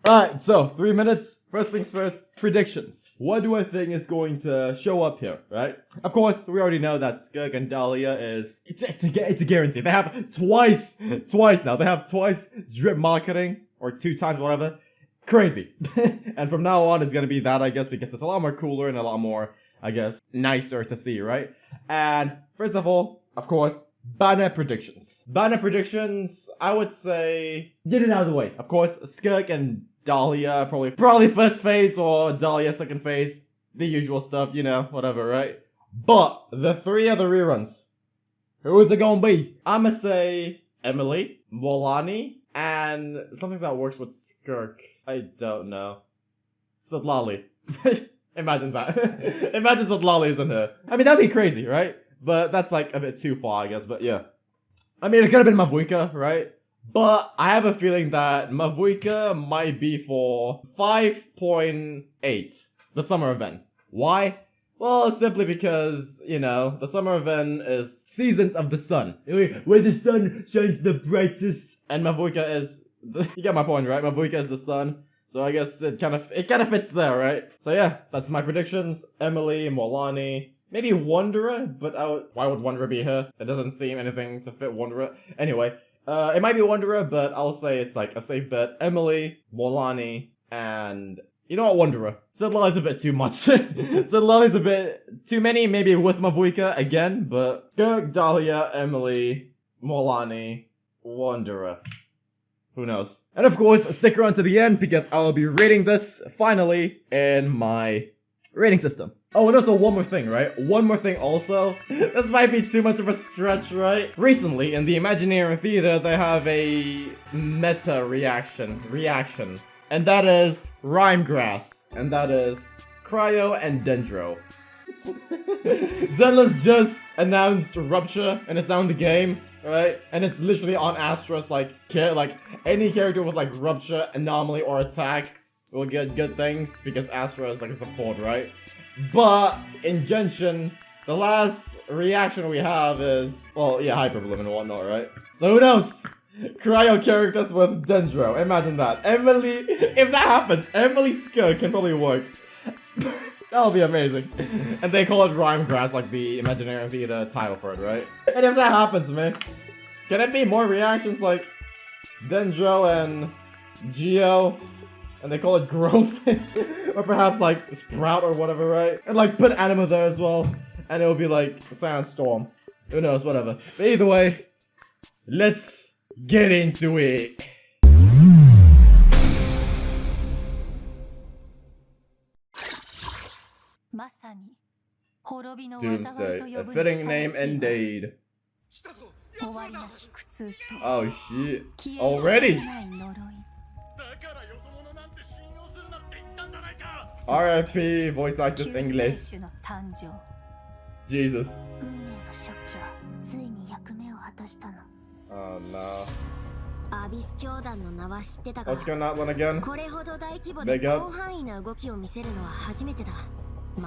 Alright, so 3 minutes. First things first, predictions. What do I think is going to show up here, right? Of course, we already know that Skirk and Dahlia is... It's a guarantee. They have twice now. They have twice drip marketing, or 2 times, whatever. Crazy. And from now on, it's gonna be that, I guess, because it's a lot more cooler and a lot more, I guess, nicer to see, right? And first of all, of course, banner predictions. Banner predictions, I would say, get it out of the way. Of course, Skirk and Dahlia, probably first phase, or Dahlia second phase. The usual stuff, you know, whatever, right? But the 3 other reruns, who is it gonna be? I'ma say Emily, Volani, and something that works with Skirk. I don't know. Sitlali. Imagine that. Imagine Sitlali is in here. I mean, that'd be crazy, right? But that's like a bit too far, I guess, but yeah. I mean, it could have been Mavuika, right? But I have a feeling that Mavuika might be for 5.8, the summer event. Why? Well, simply because, you know, the summer event is Seasons of the Sun, where the sun shines the brightest. And Mavuika is... You get my point, right? Mavuika is the sun. So I guess it kind of fits there, right? So yeah, that's my predictions. Emily, Molani, maybe Wanderer, but why would Wanderer be here? It doesn't seem anything to fit Wanderer. Anyway, it might be Wanderer, but I'll say it's like a safe bet. Emily, Molani, and you know what, Wanderer. Sitlali's a bit too much. Sitlali's a bit too many, maybe with Mavuika again, but Skirk, Dahlia, Emily, Molani, Wanderer. Who knows? And of course, stick around to the end because I'll be rating this finally in my rating system. Oh, and also one more thing, right? One more thing also. This might be too much of a stretch, right? Recently, in the Imaginary Theater, they have a meta reaction. And that is Rhymegrass. And that is Cryo and Dendro. Zenless just announced Rupture, and it's now in the game, right? And it's literally on Astra's, like any character with like Rupture, Anomaly, or Attack will get good things because Astra is like a support, right? But in Genshin, the last reaction we have is, well, yeah, Hyperbloom and whatnot, right? So who knows? Cryo characters with Dendro, imagine that. Emily, if that happens, Emily's skill can probably work. That'll be amazing. And they call it Rhymegrass, like the Imaginary Theater title for it, right? And if that happens, man, can it be more reactions like Dendro and Geo? And they call it Gross? Or perhaps like Sprout or whatever, right? And like put Anima there as well. And it will be like Sandstorm. Who knows, whatever. But either way, let's get into it. Doomsday, a fitting name indeed. Oh shit, already? RIP, voice actors English. Jesus. Oh no. Let's go that one again. Big up. Oh,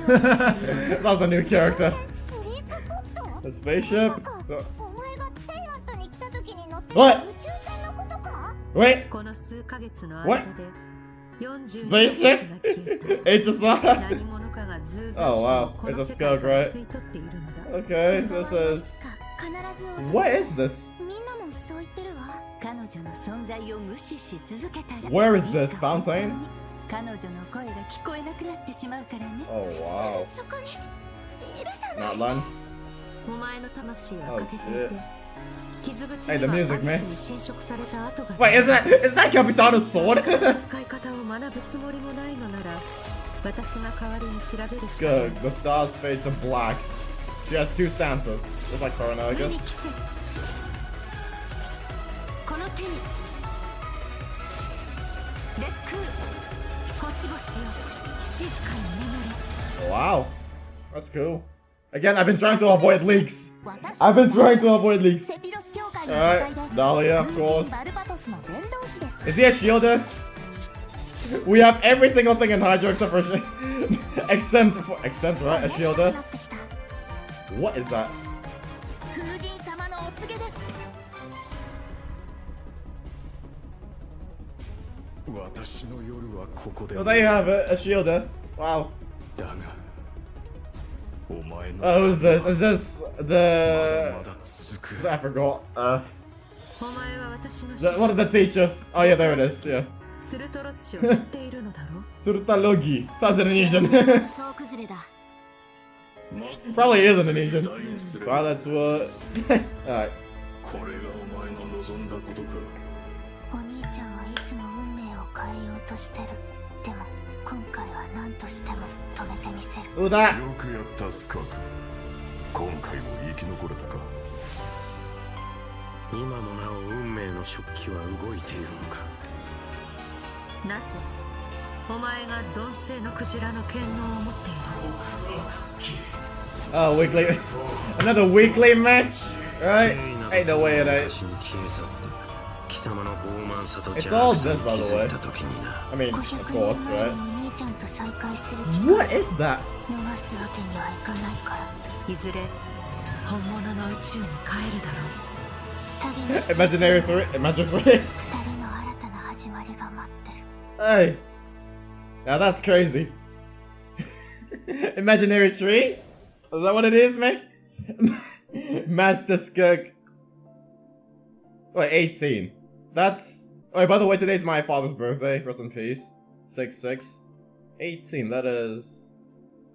that was a new character. The spaceship? What? Wait! What? Spaceship? H.S.R.? Oh wow, it's a skunk, right? Okay, this is... What is this? Where is this? Fountain? Oh wow. Not Lun. Oh shit. Hey, the music, man. Wait, is that Capitano's sword? Good. The stars fade to black. She has 2 stanzas, just like Corona, I guess. Wow, that's cool. Again, I've been trying to avoid leaks. Alright, Dahlia, of course. Is he a shielder? We have every single thing in Hydro except for except right, a shielder. What is that? Well, there you have it, a shielder. Wow. Oh, who's this? Is this the... I forgot. One of the teachers. Oh yeah, there it is, yeah. Surtalogi. Sounds Indonesian. Probably is Indonesian. Wow, that's what... Alright. お兄ちゃんはいつも運命を変えようとしてる。でも今回は何としても止めてみせる。Who that? よくやったスカーク。今回も生き残れたか。今もなお運命の食器は動いているのか。なぜお前が鈍性のクジラの権能を持っている。 Oh, weekly. Another weekly match? Right? Ain't no way it ain't. It's all this, by the way. I mean, of course, right? What is that? 逃すわけにはいかないから。いずれ本物の宇宙に帰るだろう。 Imaginary 3? Imagine 3? 二人の新たな始まりが待ってる。 Hey. Now that's crazy. Imaginary tree? Is that what it is, man? Master Skunk. Wait, 18. That's... Oh, by the way, today's my father's birthday. Rest in peace. 6/6. 18, that is...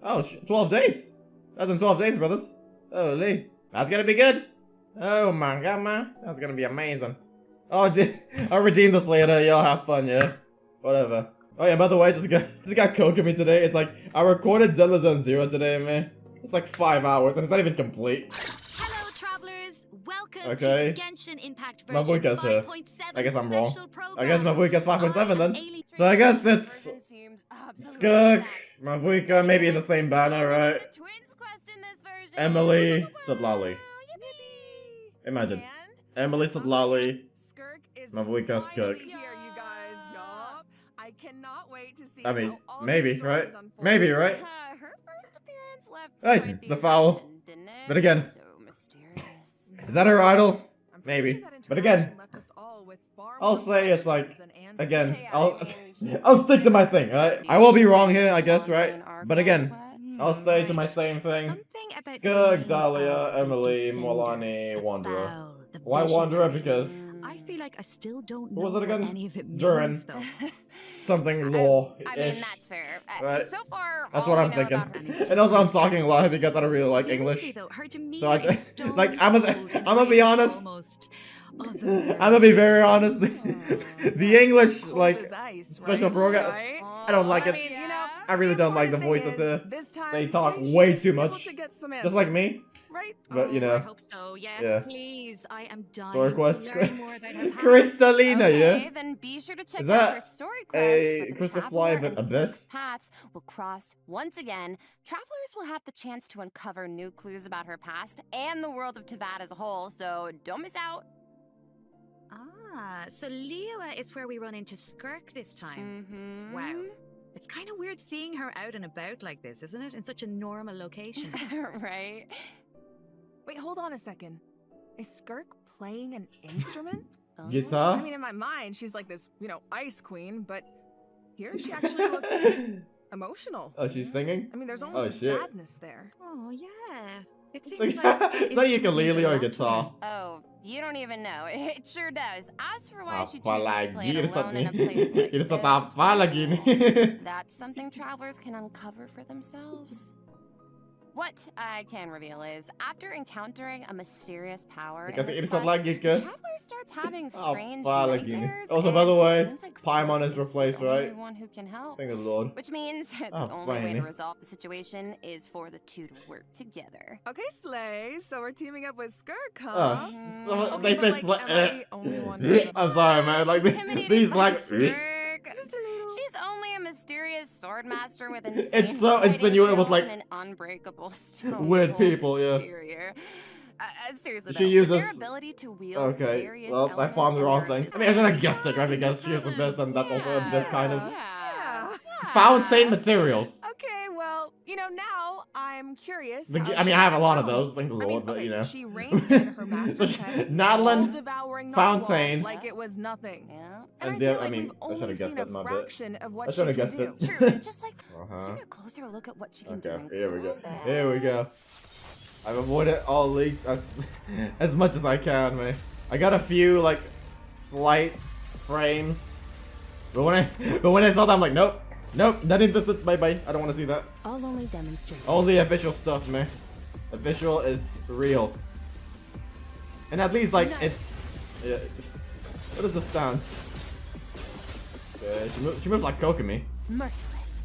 Oh, 12 days. That's in 12 days, brothers. Holy. That's gonna be good. Oh my god, man. That's gonna be amazing. Oh, I'll redeem this later. Y'all have fun, yeah? Whatever. Oh yeah, by the way, just got coke at me today. It's like, I recorded Zelda Zone 0 today, man. It's like 5 hours, and it's not even complete. Hello, travelers. Welcome Okay. to Genshin Impact My version boy here. 5.7 I guess I'm wrong. special program. I guess Mavuika's 5.7 then. Ailey So I guess it's seems absolutely Skunk, stacked. Mavuika, maybe in the same banner, right? The twins quest in this version. Emily, Sublali. Yippee. Imagine. And Emily, Sublali, Skirk is Mavuika, Skunk. finally here, you guys. Yup. I cannot wait to see I mean, how all maybe, these stories right? unfold. Maybe, right? her first appearance left Hey, quite the foul. impression, didn't it? But again. So mysterious. Is that her idol? I'm pretty Maybe. sure that But again, interaction left us all with far I'll more say it's like, questions than answers. again, Hey, I'll I mean, I'll stick to my thing, right? I will be wrong here, I guess, right? But again, I'll stay to my same thing. Something about Skunk, the Dahlia, names of Emily, the Molani, descendant, Wanderer. the bow, the Why vision. Wanderer? Because I feel like I still don't Who know was it again? what any of it means, Durin. though. something law-ish. I mean, that's fair. Right. So far, That's all what we I'm know thinking. about her- And also I'm talking a lot because I don't really like Seriously, English. though, her demeanor So I is just, stone like, I'm cold in gonna be ways honest. almost I'm gonna be very honest. The English, Cold like, as ice, special right? program, Right? I don't like I it. mean, you know, I really the don't like the important voices thing here. is, this time They talk we way should too be able much. to get some Just like answers, me. right? But, you I know. hope so. Yes, Yeah. please. I am dying Story to quest. learn more about her past. Crystalina, Okay, yeah? then be sure to check Is out that her story a quest. where the Crystal Traveler Fly but and Skirk's Abyss? paths will cross once again. Travelers will have the chance to uncover new clues about her past and the world of Tavad as a whole, so don't miss out. Ah, so Liyue is where we run into Skirk this time. Mm-hmm. Wow. It's kind of weird seeing her out and about like this, isn't it? In such a normal location. Right? Wait, hold on a second. Is Skirk playing an instrument? Guitar? I mean, in my mind, she's like this, you know, ice queen, but here she actually looks emotional. Oh, she's singing? I mean, there's almost a shit. sadness there. Oh, yeah. It It's seems like, like it's like ukulele or instruments guitar. Oh, you don't even know. It sure does. As for why she Apa chooses to play it lagi alone in a nih? place like Ini this, set apa lagi nih? that's something travelers can uncover for themselves. What I can reveal is, after encountering a mysterious power in Dikasih this ini set quest, lagi the ke? traveler starts having strange Apa lagi nih? nightmares. Also, by the and it way, seems like Paimon Skirk is the replaced, only right? one who can help. Thank the Lord. Which means the Oh, only way to fine. resolve the situation is for the two to work together. Okay, Slay, so we're teaming up with Skirk, Oh, huh? so Okay, they but, say like, am I the only one who's I'm sorry, man. Like Intimidated these by like Skirk. Just a little. She's only a mysterious sword master with insane It's so fighting insinuating with, skills like, and an unbreakable stone weird cold people, yeah. exterior. Seriously, She though, uses- their ability to wield Okay, various well, I elements found the in wrong their thing. I business- mean, I should have guessed it, right? Because she's the best, and that's also a best kind of Yeah. Yeah. fountain materials. Okay, well, you know, now I'm curious. I how mean, she I have a gets lot of home. those, thank the I mean, Lord, but okay, you know. she reigned in her master's head, Madeline, devouring Fontaine. like it was nothing. Yeah. And I And feel I like mean, we've I should've only guessed seen that a in my bit. fraction of I what she should've can guessed do. it. True, and just like, let's Uh-huh. take a closer look at what she can do. Okay, in here we go. combat. Here we go. I've avoided all leaks as much as I can, man. I got a few like slight frames, but when I saw that, I'm like, nope, not interested. Bye bye. I don't want to see that. I'll only demonstrate. Only official stuff, man. Official is real, and at least like it's. Yeah. What is the stance? Okay, she moves like Kokomi. Merciless.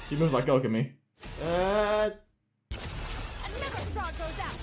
She moves like Kokomi. Another star goes out.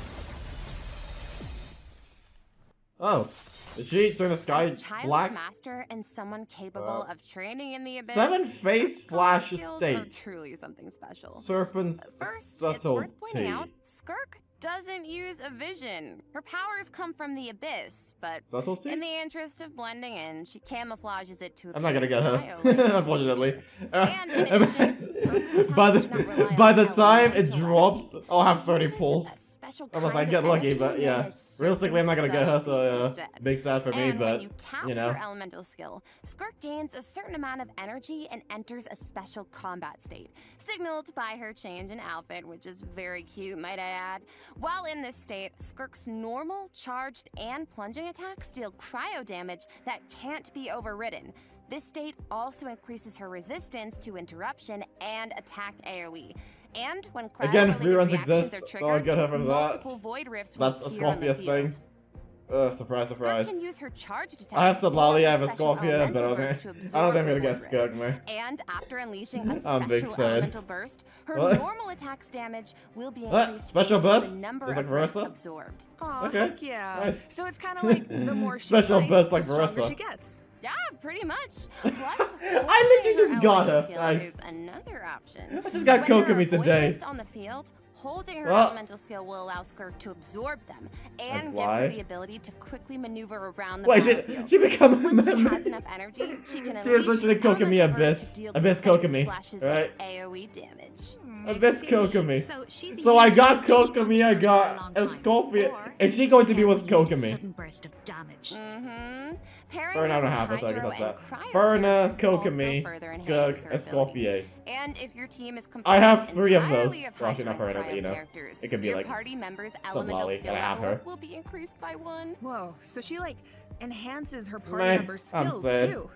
Oh, did she turn the sky As child's black? master and someone capable of training in the abyss. Seven face Skirk's flash skills are estate. truly something special. Serpent's First, it's worth pointing out, subtlety. Skirk doesn't use a vision. Her powers come from the abyss, but Subtlety? in the interest of blending in, she camouflages it to I'm not gonna get her, appear unfortunately. And in addition, Skirk's attacks by do not rely by on the how time it elemental drops, energy. I'll have She 30 uses pulls. a special Unless I kind get of lucky, energy but known yeah. as Realistically, I'm not gonna get her, so subtlety yeah. instead. Big sad for me, And but when you tap you know. your elemental skill, Skirk gains a certain amount of energy and enters a special combat state, signaled by her change in outfit, which is very cute, might I add. While in this state, Skirk's normal, charged, and plunging attacks deal cryo damage that can't be overridden. This state also increases her resistance to interruption and attack AoE. And when Again, cryo-related reruns reactions exist, are so I triggered, get her from that. multiple void rifts will That's a appear on the Scorpius thing. field. Surprise, Skirk surprise. can use her charged attack I have Sublali, I have a and special Scorpia, but elemental okay. burst to I don't absorb think I'm gonna the get void Skirk, rifts. man. And after unleashing a I'm big special sad. elemental burst, her What? normal attack's damage will be What? increased Special based on burst? the number Just like of rifts Marissa? absorbed. Aw, Okay, heck yeah. nice. So it's kind of like the more she Special fights, burst like the stronger Marissa. she gets. Yeah, pretty much. Plus, I literally just got her. skill Nice. is another option. I just got When there Kokomi are void today. rifts on the field, holding her Well- elemental skill will allow Skirk to absorb them and And gives her fly. the ability to quickly maneuver around the Wait, battlefield. she become When she has enough energy, she can She was unleash literally Kokomi elemental burst Abyss. to deal Abyss consecutive Kokomi, slashes right? of AoE damage. Abyss Kokomi. So, she's a So I huge got champion Kokomi, I for a got long a time. Scorpia. Or Is she going to be can with unleash Kokomi? sudden burst of damage. Mm-hmm. Pairing Ferna, I her don't have with this, so I guess Hydro that's and that. Cryo Ferna, characters also Kokomi, further Skirk, enhances her abilities. Escorpier. And if your team is I have composed 3 of those. entirely of Well, actually, not Hydro and Ferna, but you Cryo know. characters, It could be your like party member's elemental Sublali, skill and I have level her. will be increased by 1. Whoa, so she like enhances her party Meh, members' I'm skills sad. too.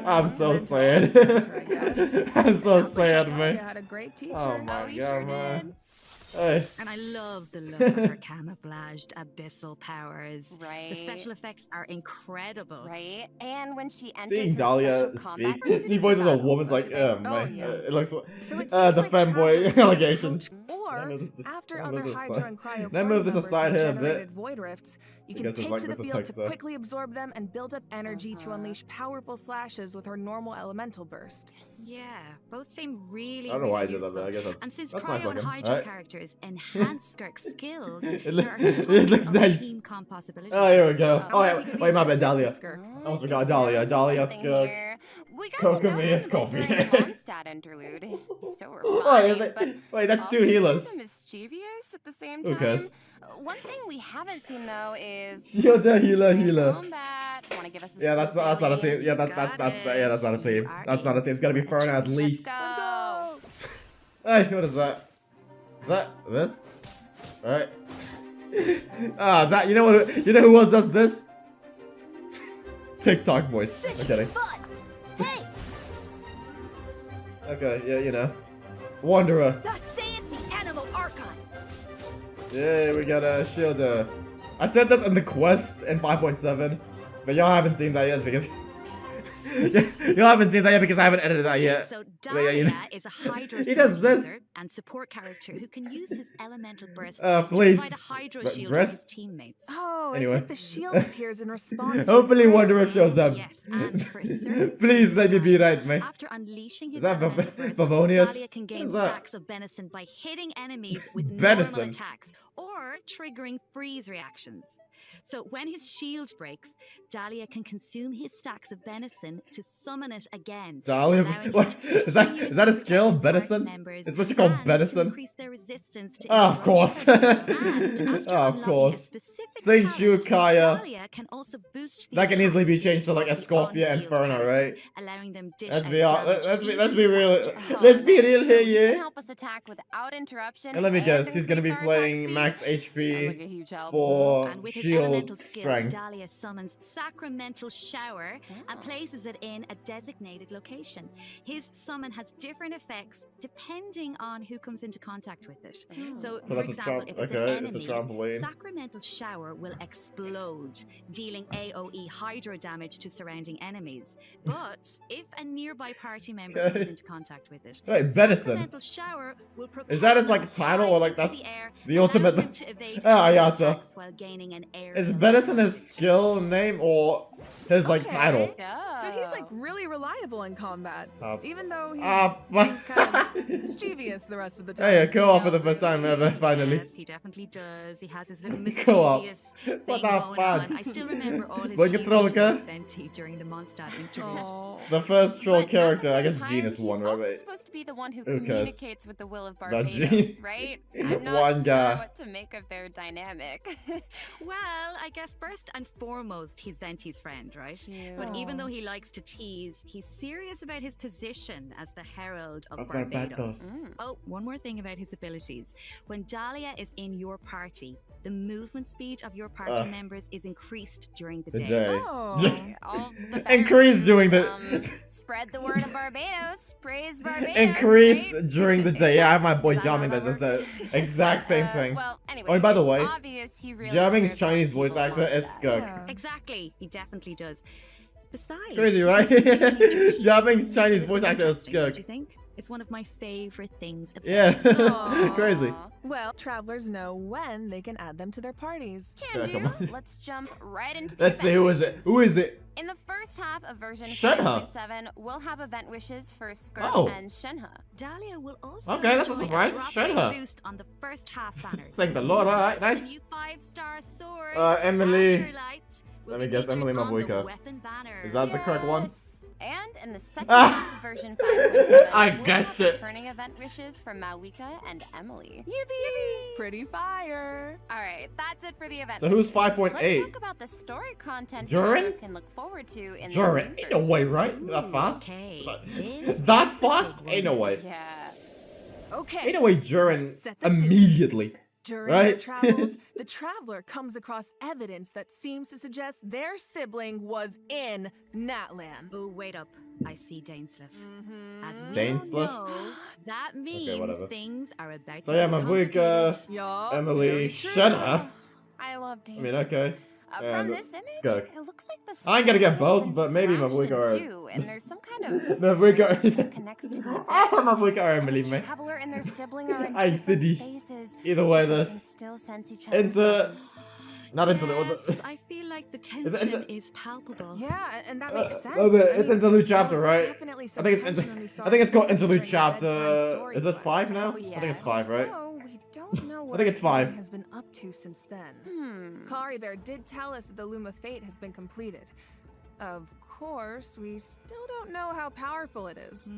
I'm so Mental sad. mentor, I guess. I'm so Sounds like sad, Tatalia man. had a great teacher. Oh my Oh, you god, sure man. did. Hey. And I love the look of her camouflaged abyssal powers. Right. The special effects are incredible. Right? And when she enters Seeing her Dahlia special combat speak, he voices a woman's like, Oh, man. yeah. It looks So it seems the like fanboy travelers allegations. Or Let me move this- after let me other move this Hydro aside. and Cryo Let me party move this members aside have here a bit. generated void rifts, you can Because it's take like to the this field text to there. quickly absorb them and build up energy to unleash powerful slashes with her normal elemental burst. Yeah, both seem really, I don't know why I really did that, but I useful. guess And since that's Cryo nice and looking. Hydro Alright. characters enhance Skirk's skills, It there are it tons looks of nice. team comp possibilities. Oh, here we go. Sounds Oh, like wait, he could be wait, a my good bad, fit Dahlia. for Skirk. I almost forgot Dahlia. Dahlia, Something Skirk. here. We got Kokomi to know him is a bit Coffee. during the Mondstadt interlude. He's so refined, Wait, is it? but Wait, that's also 2 healers. kinda mischievous at the same Who time. cares? One thing we haven't seen though is Shielder, healer. combat. Want to give us the Yeah, that's not a team. Yeah, Got that's it. yeah, that's not a team. You are That's not a team. It's gotta be Ferna at Let's least. go. Hey, what is that? Is that this? Alright. That you know what? You know who else does this? TikTok boys. I'm kidding. Hey! Okay, yeah, you know. Wanderer. Thus saith the Animal Archive! Yeah, we got a shielder. I said this in the quest in 5.7, but y'all haven't seen that yet because y'all haven't seen that yet because I haven't edited that yet. So But yeah, you know. Dahlia is a Hydro He does sword this. user and support character who can use his elemental burst Please. to provide a Hydro But shield breast? to his teammates. Oh, Anyway. it's like the shield appears in response to Hopefully his Wanderer prayer. shows up. Yes, and for a certain Please let me be right, man. After unleashing his Is that elemental burst, Favonius? Dahlia can What gain is that? stacks of benison by hitting enemies with Benison? normal attacks or triggering freeze reactions. So when his shield breaks, Dahlia can consume his stacks of venison to summon it again. Dahlia? allowing What? him to Is that a continuously skill? protect party Venison? members It's what you call and to venison? increase their resistance to Ah, of course. interruption. And after Ah, of unlocking a course. specific Saint talent, Kaya. Dahlia can also boost the That can easily be attacks changed to like of the Escorpia and on-field Fanart, character, right? allowing them dish Let's out be damage let's be even real. faster. Let's be nice. real So here, he can yeah. help us attack without interruption. And let me guess, he's gonna be increase our attack playing speed. max Sounds like HP a huge help. for And with his shield elemental skill, strength. Dahlia summons Sacramental Shower and places it in a designated location. His summon has different effects depending on who comes into contact with it. So, for that's a example, tramp- if it's okay, an it's a enemy, trampoline. Sacramental Shower will explode, dealing AoE hydro damage to surrounding enemies. But if a nearby party member Okay. comes into contact with it, Wait, venison. Sacramental Shower will Is that his propel like them title or high like into that's air, the allowing ultimate? them to evade Ah, enemy Yata. attacks while gaining an Is aerial venison his advantage. skill name or his like Okay. title? Let's go. So he's like really reliable in combat, even though he but- seems kind of mischievous the rest of the time. Hey, a co-op for the first time ever, finally. Yes, he definitely does. He has his little Co-op. mischievous What thing the going fuck? on. I still remember all his What you teasing trollka? towards Venti during the Mondstadt interview. Aw. The first troll But at the character, I same guess time, Gene is one, he's right? also Wait. supposed to be the one who Who cares? communicates with the will of Not Barbados, Gene. right? I'm not One guy. sure what to make of their dynamic. Well, I guess first and foremost, he's Venti's friend, right? But even though he likes to tease, he's serious about his position as the herald of Barbados. Oh, one more thing about his abilities. When Dahlia is in your party, the movement speed of your party Ugh. members is increased during the The day. day. Oh. All the better Increase to, during the spread the word of Barbados. Praise Barbados. increase right? during the day. Yeah, I have my boy Is that how jamming that that does the works? exact same thing. Well, anyway, Oh, and by the it's way, obvious he really Jamming's cares about Chinese people voice actor is Mondstadt. Skunk. Yeah. Exactly, he definitely does. Besides, Crazy, right? Jamming's Chinese voice actor is Interesting, don't Skunk. you think? It's one of my favorite things about Yeah, Aw. crazy. Well, travelers know when they can add them to their parties. Can Yeah, do. come on. Let's jump right into the Let's see, event who is it? wishes. Who is it? In the first half of version Shenhe. 5.7, we'll have event wishes for Skirt Oh. and Shenhe. Dahlia will also Okay, that's enjoy not right. a drop Shut rate up. boost on the first half banners. Thank the Lord, alright, Plus, nice. the new 5-star sword, Emily. Azure Light, will Let me be guess, featured Emily on the Mabuika. weapon banner. Is that the correct one? Yes. And in the second Ah. half of version 5.7, I we'll guessed have it. returning event wishes for Mawika and Emily. Yippee! Pretty fire. All right, that's it for the event. So who's wishes. Let's 5.8? talk about the story content Durin? travelers can look forward to in the Durin? new Ain't no way, version. right? That fast? Okay, That- this That is the fast? big Ain't no one. way. Yeah. Okay. Ain't no way Durin Set the scene. immediately. During Right? their travels, the traveler comes across evidence that seems to suggest their sibling was in Natlan. Oh, wait up. I see Dainsleif. As we Dainsleif? all know, that means whatever. things are about So to yeah, be Mabuika, complicated. Yup, Emily, very true. Shenhe. I love I dancing. mean, okay. From and this image, Skunk. it looks like the I ain't gonna get sky has both, been but maybe slashed Mabuika in or- two, and there's some kind of Mabuika. bridge that connects to the Ah, abyss. Mabuika or Emily, The man. traveler and their sibling are in Ay, different Sidi. spaces. Either way, but they can this still sense each other's into presence. not into the. Yes, I feel like the tension it- is palpable. Yeah, and that makes sense. oh, but I it's mean, interlude there chapter, was right? definitely I some think it's tension when we saw I think it's called Sibling interlude during the bedtime chapter. story Is it quest. 5 now? Oh, I think it's 5, right? No, we don't know what think it's our sibling 5. has been up to since then. Hmm. Kari there did tell us that the Loom of Fate has been completed. Of course, we still don't know how powerful it is,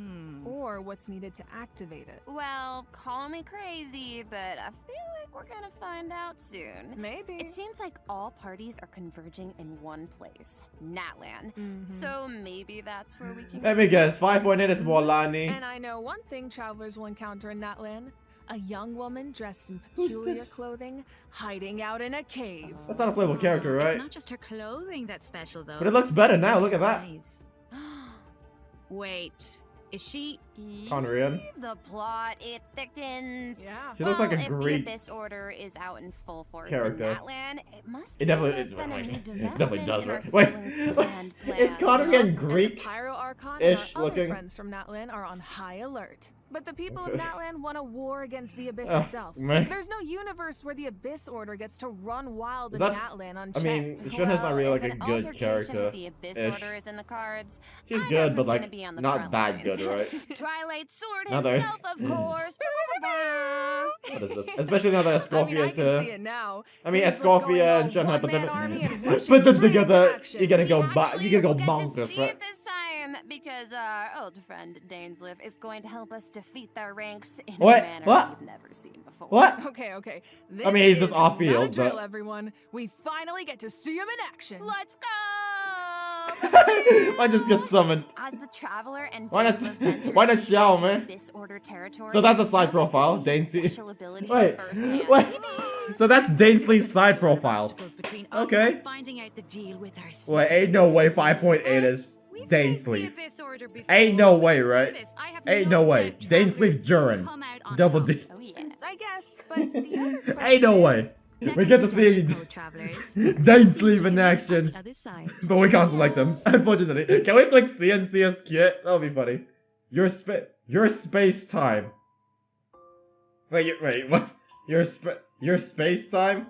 or what's needed to activate it. Well, call me crazy, but I feel like we're gonna find out soon. Maybe. It seems like all parties are converging in one place, Natlan. Mhm. So maybe that's where we can. Let get me some guess. answers. 5.8 is Molani. And I know one thing travelers will encounter in Natlan. A young woman dressed in Who's peculiar this? clothing, hiding out in a cave. That's not a playable character, It's right? not just her clothing that's special, though. But it looks better now. Look at that. Eyes. Wait, is she? Conrian. The plot, it thickens. Yeah. She looks like a if Greek the Abyss Order is out in full force character. in Natlan, it must It mean definitely there's is. been a new It development definitely does, in our right? Wait, siblings' grand plan. is Conrian And the Greek? Pyro Archon Ish and our looking. other friends from Natlan are on high alert. But the people of Natlan won a war against the Abyss Oh, itself. man. There's no universe where the Abyss Order gets to run wild in That's- Natlan I unchecked. mean, Shun's not really like a if an good altercation character. with the Abyss Order is in the cards. She's I know good, but who's like gonna be on the not front that lines. good, right? Twilight Sword Now they're- himself, of course. What is this? Especially now that I Escoffia's mean, I can see here. it now. I mean, Days of going Escoffia all and Shun have put one-man army and them, rushing put them straight into together. action. You're gonna We go actually you're gonna will go get to bonkers, see right? it this time because our old friend Dainsleif is going to help us defeat their ranks in What? a manner What? we've never seen before. What? Okay. This I mean, he's is just off field, not a drill, but- everyone. We finally get to see him in action. Let's go! I just get summoned. As the traveler and Why not- Dainsleif venture why not into Xiao, man? Abyss Order territory, So that's a side you'll get to profile, see Dainsleif. his special abilities Wait, firsthand. wait. So that's Dainsleif's side profile. Obstacles between us Okay. and finding out the deal with ourselves. Wait, ain't no way 5.8 is We've faced the Dainsleif. Abyss Order before. Ain't no way, To right? this, I have Ain't no way. doubt Travelers Dainsleif will Durin. come out on Double top. D. Oh yeah. I guess, but the other question Ain't no way. is, We get to see Second code, travelers. Dainsleif in action. Other side. But we can't select them, unfortunately. Can we click C and see us kit? That'll be funny. Your space time. Wait, what? Your space time?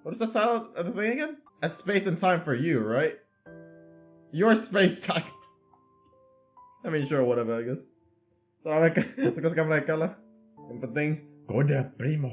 What is the sound of the thing again? A space and time for you, right? Your space time. I mean, sure, whatever, I guess. So, because I'm like, yung penting, Goda Primo.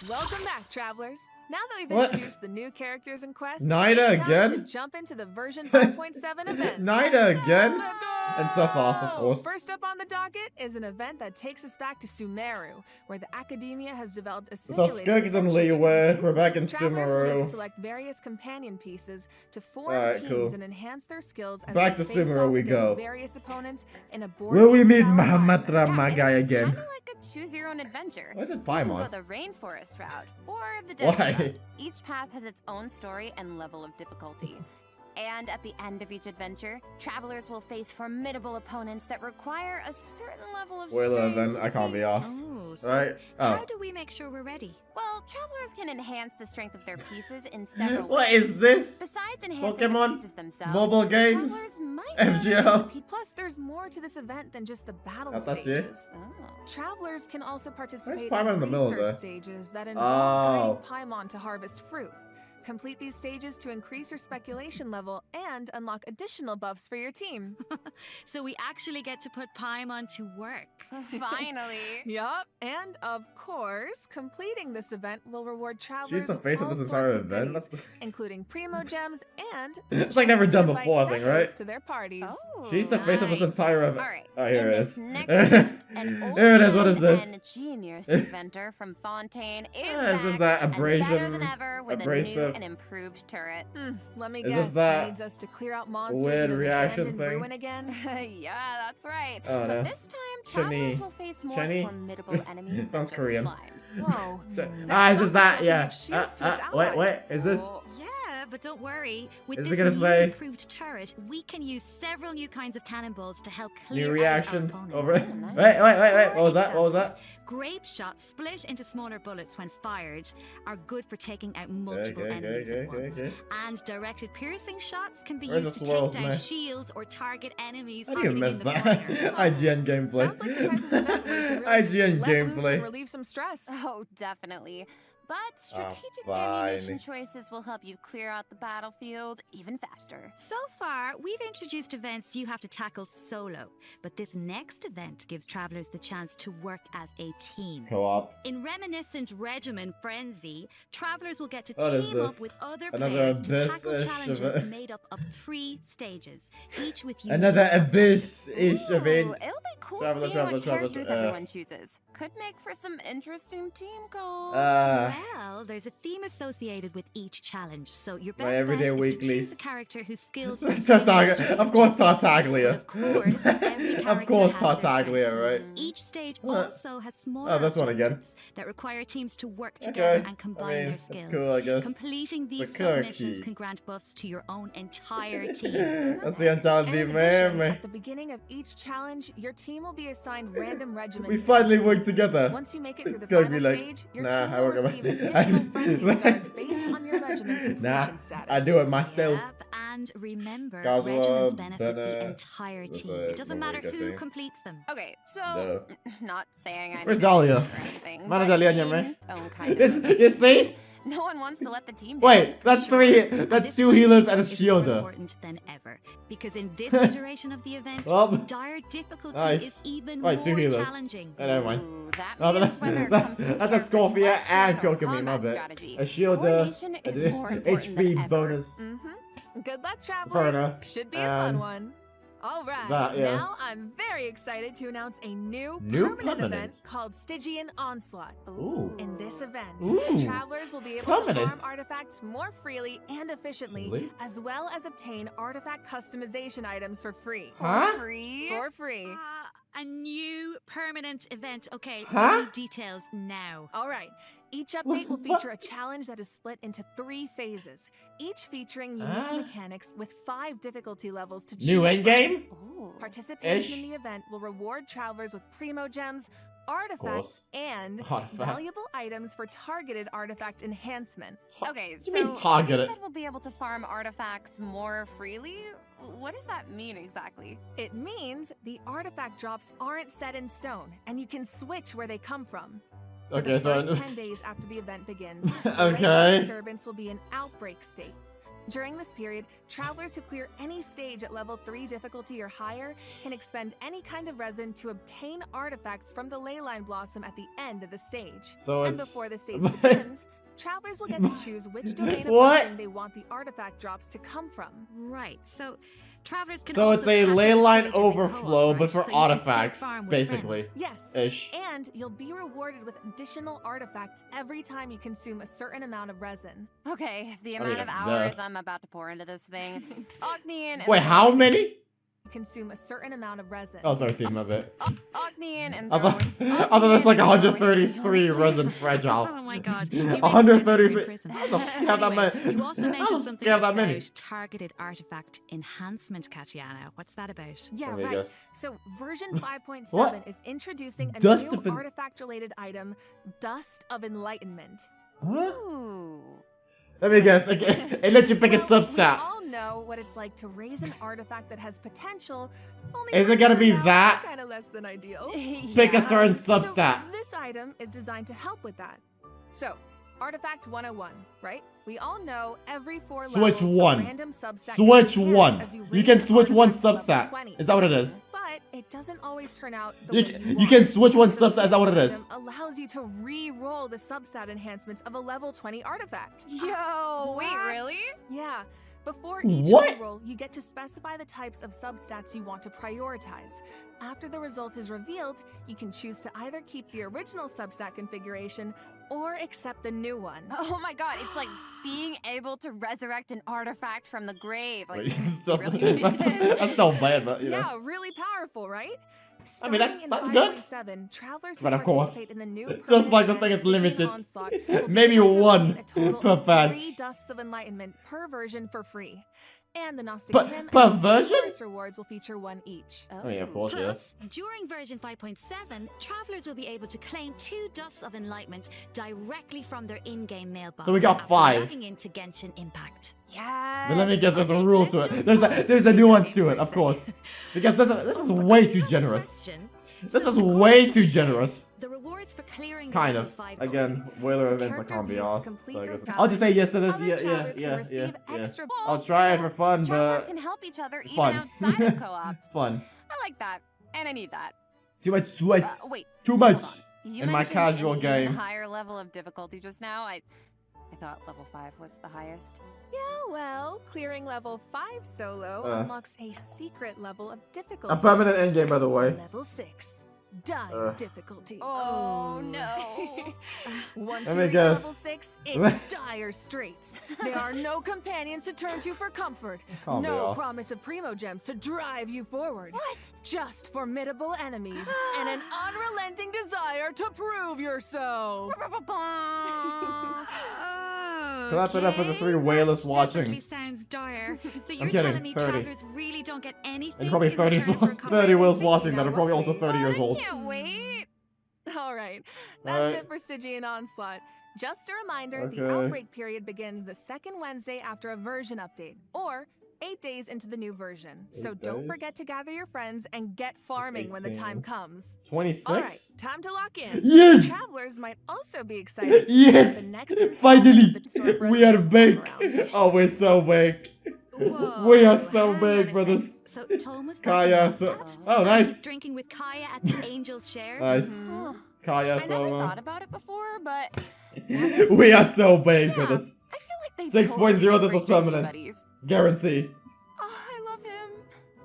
welcome back, travelers. Now that we've What? introduced the new characters and quests, Naida it's time again? to jump into the version 5.7 event. Naida again? Let's go! And Safas, of course. First up on the docket is an event that takes us back to Sumeru, where the Academia has developed a So simulated Skirks and adventure. we're back in Travelers will need to Sumeru. select various companion pieces to form Alright, teams cool. and enhance their skills as Back they to face Sumeru off we against go. various opponents in a board Will we game meet style Mahamatra environment. Magai It's again? kind of like a choose your own adventure. Why is it You can go Paimon? the rainforest route or the desert Why? route. Each path has its own story and level of difficulty. And at the end of each adventure, travelers will face formidable opponents that require a certain level of Well, strength then to I can't be defeat. asked. Oh, so Right? how Oh. do we make sure we're ready? Well, travelers can enhance the strength of their pieces in several What ways. is this? Besides enhancing Pokemon? the pieces themselves, Mobile games? travelers might notice FGO? that the Plus, there's more to this event than just the battle That's it. stages. Oh. Travelers can also participate Paimon in the middle research there? stages that involve Oh. guiding Paimon to harvest fruit. Complete these stages to increase your speculation level and unlock additional buffs for your team. So we actually get to put Paimon to work. Finally. Yup, and of course, completing this event will reward travelers She's the face of all this entire sorts of event? goodies, That's including primo gems and It's like never chance to done invite before, I think, settlers right? to their parties. Oh, She's the face of this Nice. entire event. Alright, Oh, here in it this is. next event, an Here it is, what is old-time this? and genius inventor from Fontaine is Is this back that and better abrasion- than ever with a new abrasive- and improved turret. Let me Is guess, this that he needs us to clear out monsters weird in an reaction abandoned thing? ruin again? Yeah, that's right. Oh, but no. this time, travelers Shani. will face more Shani? formidable enemies than Sounds just Korean. slimes. Whoa. Is this that? Yeah. Give shields to its Wait, allies. is this? Yeah, but don't worry. With Is it this gonna new say- improved turret, we can use several new kinds of cannonballs to help clear New out reactions our over it. opponents. Wait. What was that? What was that? Grape shots split into smaller bullets when fired are good for taking out multiple enemies at once. Okay. And directed piercing shots can be Where's used the to take swirls, down man? shields or target enemies How do you hiding miss in the that? corner. IGN gameplay. Sounds like the type of event where you can really IGN just let loose gameplay. and relieve some stress. Oh, definitely. But strategic fine. ammunition choices will help you clear out the battlefield even faster. So far, we've introduced events you have to tackle solo, but this next event gives travelers the chance to work as a team. Co-op. In reminiscent Regiment Frenzy, travelers will get to What is team up this? with other Another players to tackle Abyss-ish challenges event. made up of 3 stages, each with unique Another objectives. abyss-ish Ooh, event. it'll be cool Traveler, seeing traveler, what traveler, characters everyone chooses. Could make for some interesting team calls. Well, there's a theme associated with each challenge, so your My best everyday bet is to weeklies. choose a character whose skills are Of course, But Tartaglia. of course, every Of character course, has their Tartaglia, strengths. right? Each stage What? also has smaller Oh, this one again. objectives that require teams to work together Okay. and combine I mean, their that's skills. cool, I guess. Completing these The cookie. submissions can grant buffs to your own entire team. That's the entire And in team, addition, man. at the beginning of each challenge, your team will be assigned random regiments. We to finally complete. worked together. Once you make it through It's the gonna final be like, stage, your nah, team I will work on receive my- additional frenzy stars based on your regiment completion status. I do it myself. Yep, And remember, Kazuha, regiments benefit the Bennett, entire that's team. a It doesn't matter Mavuika who thing. completes them. Okay, so No. not saying I Where's need Dahlia? or anything, Mana but Dahlia niya, man. in its own kind of It's, way, you see? no one wants to let the team down. Wait, that's for sure. three. And That's this 2 time healers and a cheating is more shielder. important than ever, because in this iteration of the event, Well, dire difficulty nice. is even Right, 2 more healers. challenging. Oh, never mind. Ooh, that No, means whether it that's comes to a character Scorpia and selection or Kokomi, my combat bad. strategy, A shielder, coordination is a more important HP than ever. bonus. Good luck, travelers. Further, Should be a fun and one. All right. that, yeah. Now I'm very excited to announce a new permanent event called Stygian Onslaught. Ooh. In this event, Ooh. travelers will be able to Permanent? farm artifacts more freely and efficiently, Really? as well as obtain artifact customization items for free. Huh? Free? For free. A new permanent event. Okay, Huh? we need details now. All right. Each update will feature a challenge that is split into 3 phases, each featuring unique mechanics with 5 difficulty levels to choose New from. endgame? Ooh. Participation in the event will reward travelers with primo gems, artifacts, and Artifact. valuable items for targeted artifact enhancement. Okay, You so mean target you it? said we'll be able to farm artifacts more freely? What does that mean exactly? It means the artifact drops aren't set in stone, and you can switch where they come from. For Okay, the so first 10 days after the event begins, the Okay. disturbance will be in outbreak state. During this period, travelers who clear any stage at level 3 difficulty or higher can expend any kind of resin to obtain artifacts from the leyline blossom at the end of the stage. So And it's- before the stage begins, travelers will get to choose which domain of What? resin they want the artifact drops to come from. Right. So travelers can So also it's a tackle the leyline stages in overflow, co-op, but right? for So you can still artifacts, farm with basically. friends. Yes. Ish. And you'll be rewarded with additional artifacts every time you consume a certain amount of resin. Okay, the I amount mean, of hours I'm about to pour into this thing. Ogmian and Wait, how many? Consume a certain amount of resin. Oh, 13, my bad. Ogmian and I thought throwing- that's like Ogmian and 133 throwing- resin fragile. Oh my god. You made me 133. feel like I'm in prison. How the f- you have that Anyway, many? you also How mentioned the something f- you have that about many? targeted artifact enhancement, Katiana. What's that about? Yeah, Let me right. guess. So version 5.7 What? is introducing a Dust new of en- artifact-related item, Dust of Enlightenment. Huh? Ooh. Let me guess. Okay. It lets you pick a We substat. all know what it's like to raise an artifact that has potential. Only Is it gonna be that? Kind of less than ideal. Pick a Yeah. certain So substat. this item is designed to help with that. So, Artifact 101, right? We all know every 4 Switch levels a one. random substat Switch gets enhanced one. as you You raise can an switch one artifact to level substat. 20. Is that what it is? But it doesn't always turn out the You way can, you want. can switch one So substat. Is that what it this is? item allows you to re-roll the substat enhancements of a level 20 artifact. Yo, wait, What? really? Yeah. Before each What? reroll, you get to specify the types of substats you want to prioritize. After the result is revealed, you can choose to either keep the original substat configuration or accept the new one. Oh my god, it's like being able to resurrect an artifact from the grave. Like, Wait, you really need this? that's not bad, but you know. Yeah, really powerful, right? I mean, Starting in that's good. 5.7, travelers But who of course, participate in the new just permanent like the event thing is Stygian limited. Onslaught will be Maybe able to one obtain a total per of batch. 3 Dusts of Enlightenment per version for free. And the Gnostic Per- Hymn per and version? Force rewards will feature 1 each. Oh yeah, of course, yeah. Plus, during version 5.7, travelers will be able to claim 2 Dusts of Enlightenment directly from their in-game mailbox. So we got after 5. logging into Genshin Impact. Yes. But let me guess, there's a Okay, rule let's to it. just There's a pause nuance this to for it, a of sec. course. Because this is way too Another generous. question. This So is according way to too the generous. The rewards for clearing Kind level of. 5 Again, whaler events I Characters can't be used to asked. complete So I this guess I'll just say yes to this. Other Yeah, travelers can yeah. receive extra I'll try it for fun, Travelers but can help each other even fun. outside of co-op. fun. I like that, and I need that. Too much sweats. Wait, Too hold much. on. You in my mentioned casual an game. even higher level of difficulty just now. I thought level 5 was the highest. Yeah, well, clearing level 5 solo unlocks a secret level of difficulty. A permanent endgame, by the way. Level 6. Dire difficulty. Oh no. Once Let you me reach guess. level 6, it's dire straits. There are no companions to turn to for comfort. Can't be No asked. promise of primo gems to drive you forward. What? Just formidable enemies and an unrelenting desire to prove yourself. Clap it up for the 3 whalers watching. Sounds dire. So you're kidding, telling me 30. travelers really don't get anything And probably in 30, return for 30 whales competency? watching that are probably also Wait, 30 years old. I can't wait. All right, that's Alright. it for Stygian Onslaught. Just a reminder, Okay. the outbreak period begins the second Wednesday after a version update, or 8 days into the new version. So don't forget to gather your friends and get farming when the time comes. 26? Alright, time to lock in. Yes! Travelers might also be excited to Yes! the next installment Finally! of the store for us We are this time big! around. Oh, we're so big. Whoa, We are so hang big, on a brothers. sec. So Tom was Kaya, oh, nice. drinking with Kaya at the Angel's Share. Nice. Huh. Kaya, I never thought about it before, but we are so big, yeah, brothers. I feel like they 6.0, totally this was break drinking permanent. buddies. Guarantee. Oh, I love him.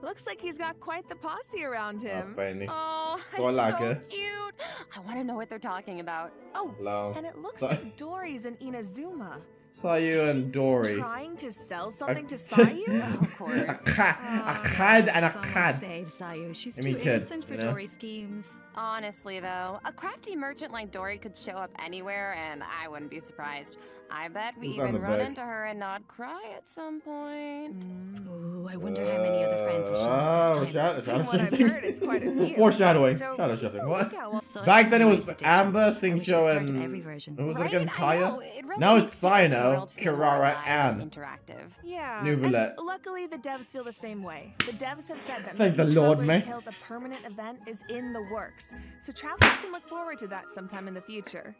Looks like he's got quite the posse around him. Oh, Skål, it's so Lake. cute. I want to know what they're talking about. Oh, Hello. and it looks So- like Dory's in Inazuma. Sayu and Dory. Trying to sell something to Sayu? Of course. A cad and a Someone cad. save Sayu. She's I mean, too kid, innocent for you know? Dory schemes. Honestly, though, a crafty merchant like Dory could show up anywhere, and I wouldn't be surprised. I bet we Who's on even the run back? into her and not cry at some point. Ooh, I wonder how many other friends will show Oh, up this time. From what I've heard, it's quite a few. Foreshadowing. So Shadow keep shifting. a What? lookout while- Such Back then it a was nice addition. Amber, I wish it was Singcho, part of and every version. who was it Right? again? I Kaya? know, it really Now makes it's the Sino, world feel more Kirara, alive and interactive. Yeah, New and Roulette. luckily the devs feel the same way. The devs have said that Thank the making Lord, Traveler's man. Tales a permanent event is in the works, so travelers can look forward to that sometime in the future.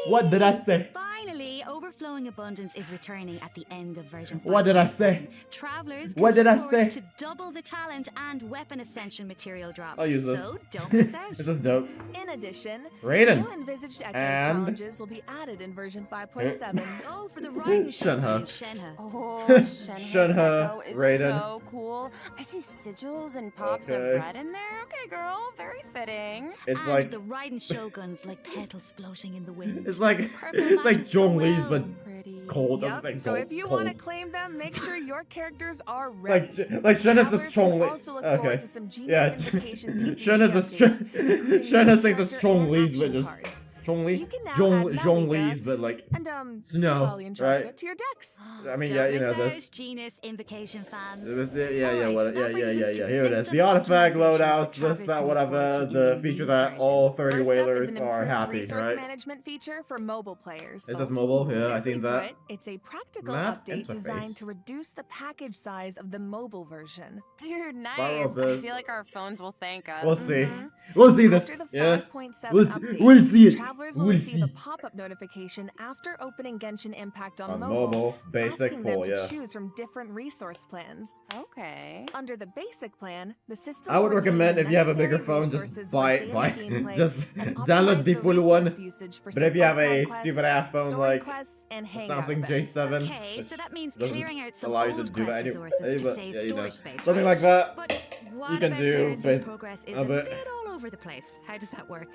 What did I say? Finally, overflowing abundance is returning at the end of version 5. What did I say? Travelers What can did I look forward say? to double the talent and weapon ascension material drops. I'll use this. So don't miss out. This is dope. In addition, Raiden. new envisaged Echoes And- challenges will be added in version 5.7. Oh, for the Raiden Shenhe. Shenhe. Oh, Shenhe's Shenhe, Echo is Raiden. so cool. I see sigils and pops Okay. of red in there. Okay, girl, very fitting. It's And like the Raiden Shoguns like petals floating in the wind. it's like Purple it's like matches so Zhong Li's but well. Pretty. cold. Yep. Like So gold, if you cold. want to claim them, make sure your characters are It's ready. like Shen is the Travelers strong can Li. also look Okay. forward to some Genius Yeah. Invocation TCG Shen is a updates, including Shen new has things as character strong and Li's, action but just cards. Zhong Li. You can now Zhong add Zhong Malika Li's, but like And Snow, Sally and right? Jessica to your decks. I mean, Don't yeah, you miss know out, this. Genius Invocation fans. Yeah, Alright, what, that yeah, brings us to Here it is. system The artifact optimizations that loadouts, this, travelers that, can look whatever. forward to The in feature new that version. all 30 First up is whalers an are improved happy, resource right? management feature for mobile players. Is this mobile? Yeah, I Simply seen that. put, it's a practical Map update designed interface. to reduce the package size of the mobile version. Dude, Spiral nice. I Biz. feel like our phones will thank us. We'll see. Mhm. We'll see this. After the Yeah. 5.7 We'll update, we'll see it. travelers will We'll receive a see. pop-up notification after opening Genshin Impact on On mobile, mobile, basic, asking full, them to yeah. choose from different resource plans. Okay. Under the basic plan, the system I would will retain recommend the if you have a necessary bigger phone, just resources buy for it, daily gameplay just and download optimize the full one. resource usage for But some if you have a background quests, stupid ass phone story like quests, and a hangout Samsung events. J7, Okay, which so that means doesn't clearing out some allow you old to do quest that resources to but, save yeah, you know. storage space, Something right? like that. But what you can about do clearance bas- in progress is a a bit. bit all over the place. How does that work?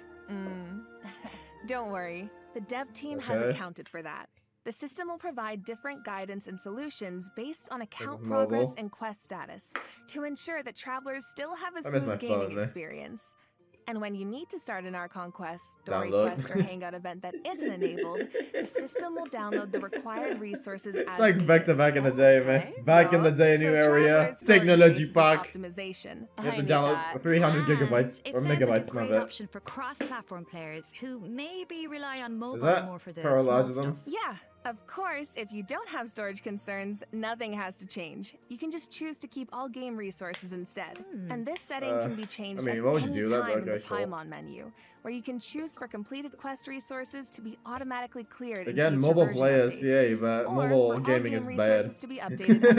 Don't worry, the dev team has Okay. accounted for that. The system will provide different guidance and solutions based on account is progress mobile. and quest status to ensure that travelers still have a I miss my smooth gaming phone, man. experience. And when you need to start an Archon quest, Dory Download. quest, or Hangout event that isn't enabled, the system will download the required resources as It's like back to back in the Oh, day, okay. man. Back in the day, new so area, travelers will technology experience pack. optimization. You have I to need download that. 300 And gigabytes it or sounds like megabytes, a my great bad. option for cross-platform players who maybe rely on Is mobile that more for the paralyzes small them? stuff. Yeah, of course, if you don't have storage concerns, nothing has to change. You can just choose to keep all game resources instead. And this setting can be changed I mean, at why would you any do that? time in the Okay, sure. Paimon menu, where you can choose for completed quest resources to be automatically cleared Again, in future mobile version players, updates, yeah, but or mobile for all gaming game is resources bad. to be updated as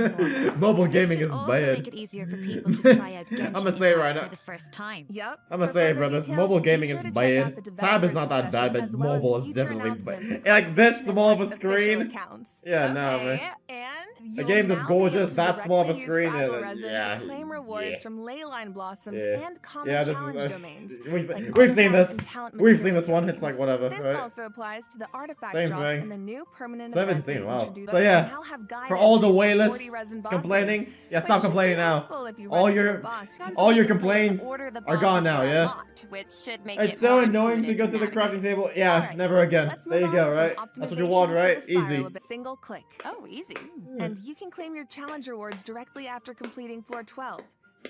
normal. Mobile This gaming should is also bad. make it easier for people to try out Genshin I'ma say it right Impact now. for the first time. Yep. I'ma For say, further brothers, details, mobile be gaming sure is to check bad. out the Tab is developers not that bad, discussion, but as well as mobile is future definitely announcements bad. across Like this Genshin small of a Impact's official screen. accounts. Yeah, no, man. And A you'll game that's now be able gorgeous, to that small of a directly use screen, fragile yeah, resin yeah, to claim rewards yeah. from leyline blossoms Yeah. and common Yeah, this challenge is domains. we've like seen artifact this. and talent We've seen material this one. It's like domains. whatever, This right? also applies to the artifact Same drops thing. in the new permanent 17, event wow. introduced. So yeah, Now have guide for all the entries whaleys 40 resin bosses, complaining, yeah, which stop should be complaining now. helpful if you All run into your a boss who Sounds all like your it's planned to complaints order the are gone bosses now, for a yeah. lot, which should make It's it so more annoying to go to the intuitive crafting navigate. table. Yeah, Alright, never again. let's There move you on go, to some right? That's what you want, optimizations for right? the spiral Easy. of a single click. Oh, easy. And you can claim your challenge rewards directly after completing floor 12.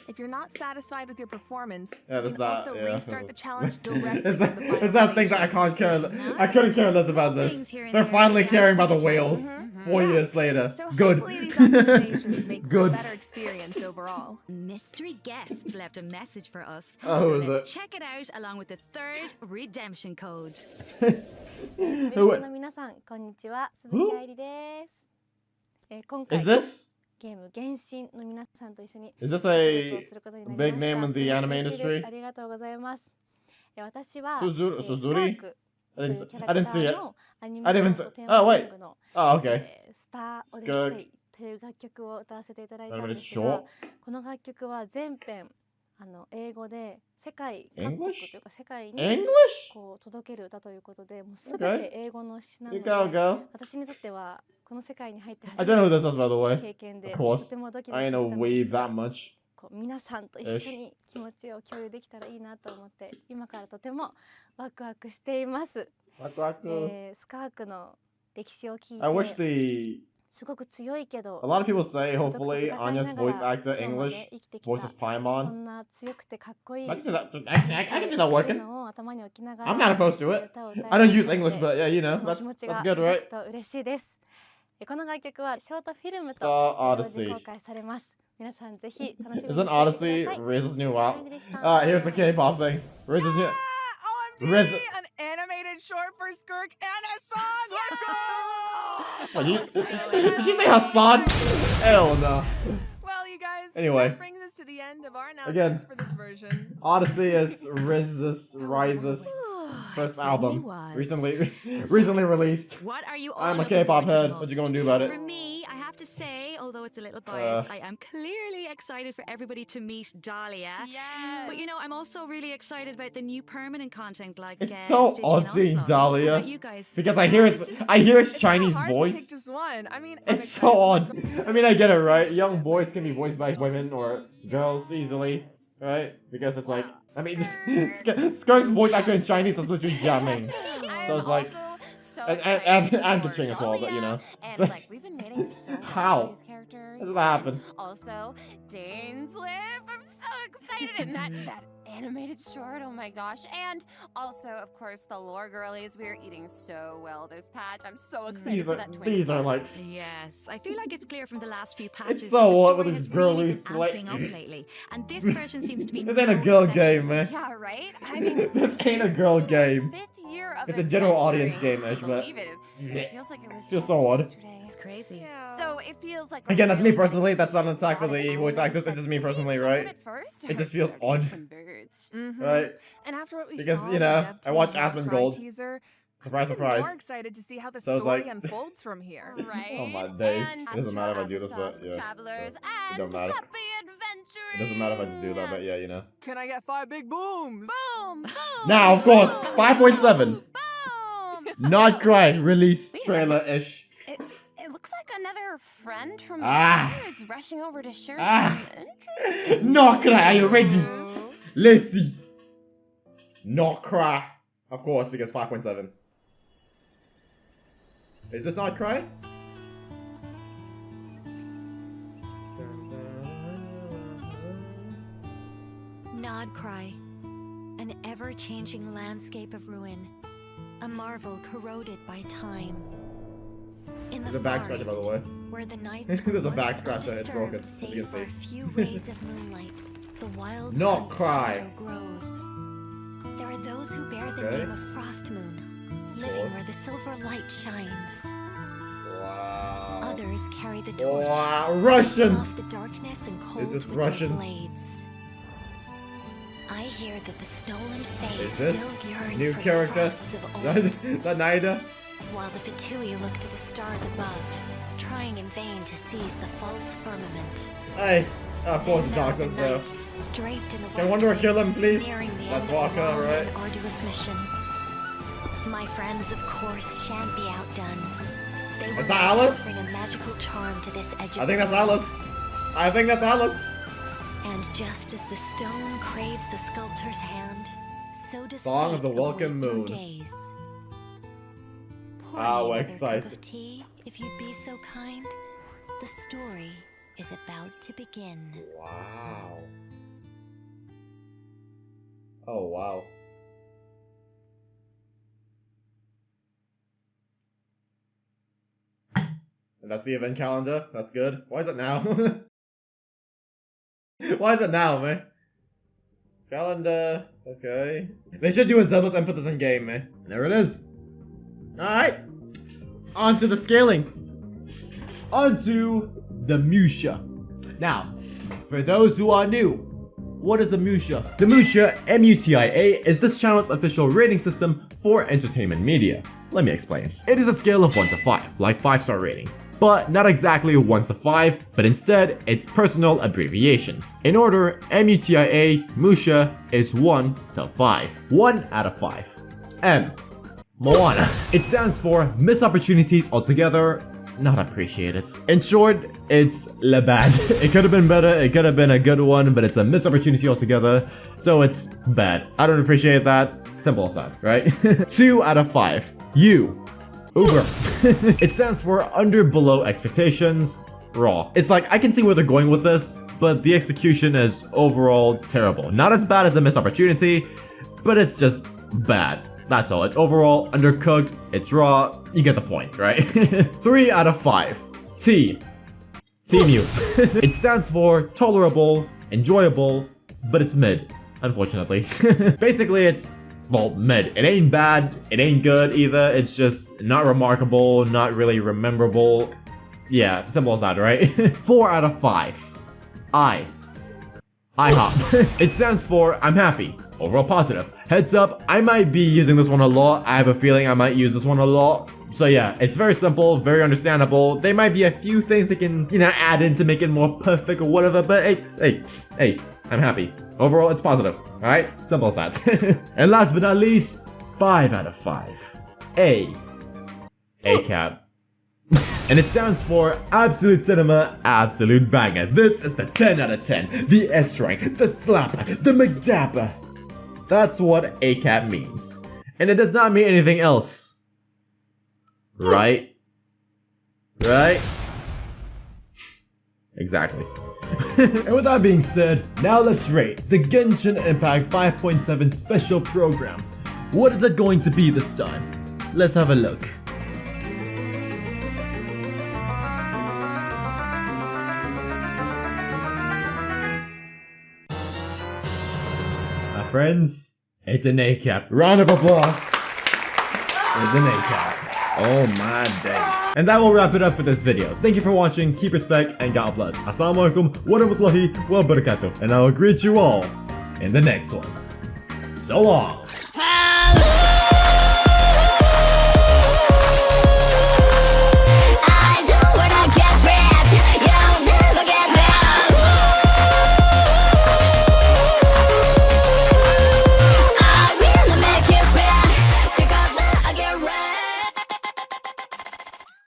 If you're not satisfied with your performance, Yeah, you can also restart the challenge directly. It's that thing that I couldn't care less about this. They're finally caring about the whales. 4 years later. So Good. hopefully these optimizations make for a Good. better experience overall. Mystery guest left a message for us. Oh, so who is let's it? check it out along with the third redemption code. Who? 皆さんこんにちは、鈴木愛理です。今回 Is this? ゲーム原神の皆さんと一緒に Is this 仕事を a することになりました。 big name in the anime 嬉しいです industry? ありがとうございます。私は Suzuri? スター Suzuri? ク I と didn't, いうキャ I ラク didn't タ see ー it. のアニ I メー didn't シ see. ョンとテーマ Oh, ソ wait. ングの Oh, okay. スターオデッセイという楽曲を歌わせていただいたんです Animated が short? この楽曲は全編英語で世界各国と English? いうか世界に English? こう届ける歌ということでもうすべ Okay. て英語の詩なの You で go, go. 私にとってはこの世界に入って I 初 don't know め who this is, by the て way. 経験で Of と course. てもドキド I キ ain't した no んで way すが that much. こう皆さんと一緒に気持ちを共有できたらいいなと思って今からとてもワクワクしています。スカークの歴史を聞い I wish て the すごく強いけど a lot of people say 孤独と hopefully 戦い Anya's なが voice ら actor 今日ま English で生きてきた voices そ Paimon. んな強くてかっこいい I can see that. I can see that そういう working. のを頭に置きなが I'm ら not opposed to it. 歌を歌い I don't use たいの English, で but yeah, you know, その that's 気持ち that's が good, いただ right? くと嬉しいです。この楽曲はショートフィルム Star と同時 Odyssey. 公開されます。皆さんぜひ楽しみに Isn't していてくだ Odyssey さい。 Riz's new out? 愛理でした。 Here's the K-pop thing. Riz's new. OMG! Riz- An animated short for Skirk and a song! Let's go! What, did you say Hassan? Hell no. Well, you guys, Anyway. that brings us to the end of our Again. announcements for this version. Odyssey is Riz's Rises first album. was. Recently released. What are you all I'm a looking K-pop forward to head. most? What you gonna do about it? For me, I have to say, although it's a little biased, I am clearly excited for everybody to meet Dahlia. Yes. But you know, I'm also really excited about the new permanent content like It's so Stitch odd and seeing Onslaught. Dahlia. What about you guys? Because I hear his It's Chinese so hard to voice. pick just one. I mean, I'm It's so excited odd. for I mean, I get it, right? Young boys can be voiced by women or girls easily, right? Because it's like, I mean, Skirk's voice actor in Chinese is literally jamming. So it's like, and the Ching as well, but you know. And like we've been waiting so long How? for these characters. How does that happen? Also, Dane's lip. I'm so excited. And that animated short, oh my gosh. And also, of course, the lore girlies. We are eating so well this patch. I'm so excited for that twin These are split. like, Yes, I feel like it's clear from the last few patches. so that the what with story this has really girly been slight- amping up lately, and this version seems to be. this ain't a no girl exception. game, man. Yeah, right? I mean, This ain't a girl game. 5th year of It's a general audience adventuring. game, Ash, but Believe it. It feels like it was feels just so odd. yesterday. It's crazy. Yeah. So it feels like Again, that's me really personally. nice. That's not an attack for A lot of the voice actors. elements It's just me that personally, seemed right? at first It just are feels starting odd. to converge. Mhm. Right? And after what we Because, saw you in know, the I watched Dev Asmongold. Cry teaser, Surprise, I'm even surprise. more excited to see how the So it's story like- unfolds from here. Right? Oh my days. And It doesn't matter if I do Astro this, but Abyssosque yeah. Travelers It and don't matter. Happy Adventuring. It doesn't matter if I just do that, but yeah, you know. Can I get 5 big booms? Boom! Boom! Now, of course, boom, 5.7. Boom! Not cry, release trailer-ish. It looks like another friend from Ah. before is rushing over to share Ah. some interesting Not cry, are you ready? news. Let's see. Not cry. Of course, because 5.7. Is this not cry? Nod Cry, an ever-changing landscape of ruin, a marvel corroded by time. In the There's a back scratcher, by the way. where the nights There's a were back once scratcher, it's broken, undisturbed as you save can for a see. few rays of moonlight, the wild Not hunt's cry. shadow grows. There are those who bear the Okay. name of Frost Moon, living where the silver light shines. Wow. Others carry the torch. Wow, burn Russians! off the darkness and cold this with Russians? their blades. I hear that the stolen fae Is this still yearn new for character? the frosts of Is old, that Naida? while the Fatui look to the stars above, trying in vain to seize the false firmament. Hey, of course the Then there are doctors the though. knights, draped in the Can Wonder west kill him, wind, please? nearing the Let's end walk of a out, long right? and arduous mission. My friends, of course, shan't be outdone. They will Is that Alice? bring a magical charm to this edge of I think the that's world. Alice. I think that's Alice. And just as the stone craves the sculptor's hand, so does Song of fate the Welcome await your Moon. gaze. Pour Ah, me we're another cup excited. of tea, if you'd be so kind. The story is about to begin. Wow. Oh, wow. And that's the event calendar. That's good. Why is it now? Why is it now, man? Calendar. Okay. They should do a zealous and put this in game, man. There it is. Alright. On to the scaling. On to the Musha. Now, for those who are new, what is the Musha? The Musha, M-U-T-I-A, is this channel's official rating system for entertainment media. Let me explain. It is a scale of 1 to 5, like 5-star ratings. But not exactly 1 to 5, but instead, it's personal abbreviations. In order, M-U-T-I-A, Musha, is 1 to 5. 1 out of 5. M. Moana. It stands for Missed Opportunities Altogether, Not Appreciated. In short, it's le bad. It could have been better, it could have been a good one, but it's a missed opportunity altogether, so it's bad. I don't appreciate that. Simple as that, right? 2 out of 5. U. Uber. It stands for Under Below Expectations, Raw. It's like, I can see where they're going with this, but the execution is overall terrible. Not as bad as a missed opportunity, but it's just bad. That's all. It's overall undercooked, it's raw, you get the point, right? 3 out of 5. T. T-Mu. It stands for Tolerable, Enjoyable, but it's mid, unfortunately. Basically, it's, well, mid. It ain't bad, it ain't good either, it's just not remarkable, not really rememberable. Yeah, simple as that, right? 4 out of 5. IHOP. It stands for I'm happy, overall positive. Heads up, I might be using this one a lot. I have a feeling I might use this one a lot. So yeah, it's very simple, very understandable. There might be a few things that can, add in to make it more perfect or whatever, but hey, I'm happy. Overall, it's positive, alright? Simple as that. And last but not least, 5 out of 5. ACAB. And it stands for Absolute Cinema, Absolute Banger. This is the 10 out of 10, the S-rank, the slapper, the McDapper. That's what ACAB means. And it does not mean anything else. Right? Right? Exactly. And with that being said, now let's rate the Genshin Impact 5.7 special program. What is it going to be this time? Let's have a look. Friends, it's an ACAB. Round of applause. It's an ACAB. Oh my days. And that will wrap it up for this video. Thank you for watching, keep respect, and God bless. Assalamualaikum warahmatullahi wabarakatuh. And I will greet you all in the next one. So long.